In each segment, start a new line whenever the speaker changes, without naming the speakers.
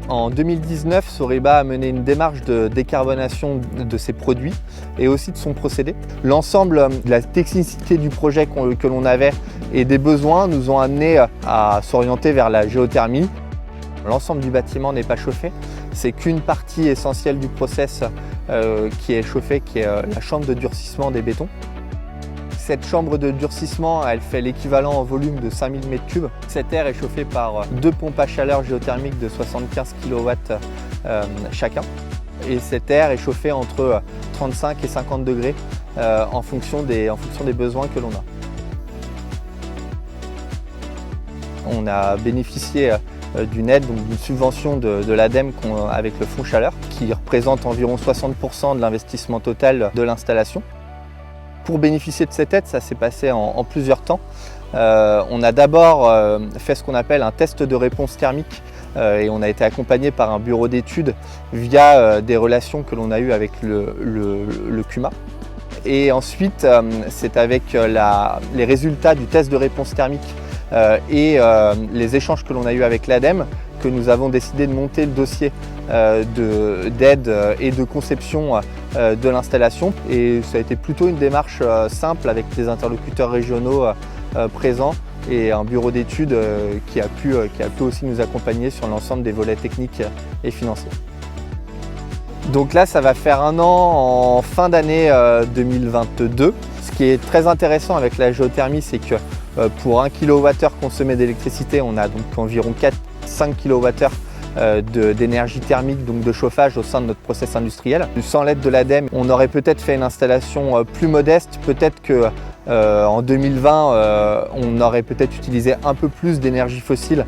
En 2019, Soriba a mené une démarche de décarbonation de ses produits et aussi de son procédé. L'ensemble de la technicité du projet que l'on avait et des besoins nous ont amenés à s'orienter vers la géothermie. L'ensemble du bâtiment n'est pas chauffé, c'est qu'une partie essentielle du process qui est chauffée, qui est la chambre de durcissement des bétons. Cette chambre de durcissement, elle fait l'équivalent en volume de 5000 m3. Cet air est chauffé par deux pompes à chaleur géothermiques de 75 kW chacun. Et cet air est chauffé entre 35 et 50 degrés en fonction des besoins que l'on a. On a bénéficié d'une aide, donc d'une subvention de l'ADEME avec le fonds chaleur, qui représente environ 60% de l'investissement total de l'installation. Pour bénéficier de cette aide, ça s'est passé en plusieurs temps. On a d'abord fait ce qu'on appelle un test de réponse thermique et on a été accompagné par un bureau d'études via des relations que l'on a eues avec le CUMA. Et ensuite, c'est avec les résultats du test de réponse thermique et les échanges que l'on a eus avec l'ADEME que nous avons décidé de monter le dossier d'aide et de conception de l'installation. Et ça a été plutôt une démarche simple avec des interlocuteurs régionaux présents et un bureau d'études qui a pu aussi nous accompagner sur l'ensemble des volets techniques et financiers. Donc là, ça va faire un an en fin d'année 2022. Ce qui est très intéressant avec la géothermie, c'est que pour 1 kWh consommé d'électricité, on a donc environ 4-5 kWh d'énergie thermique, donc de chauffage au sein de notre process industriel. Sans l'aide de l'ADEME, on aurait peut-être fait une installation plus modeste, peut-être que en 2020, on aurait peut-être utilisé un peu plus d'énergie fossile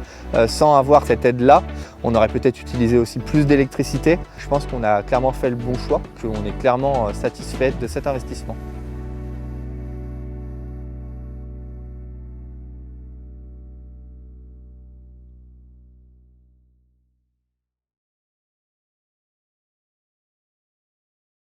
sans avoir cette aide-là. On aurait peut-être utilisé aussi plus d'électricité. Je pense qu'on a clairement fait le bon choix, qu'on est clairement satisfait de cet investissement.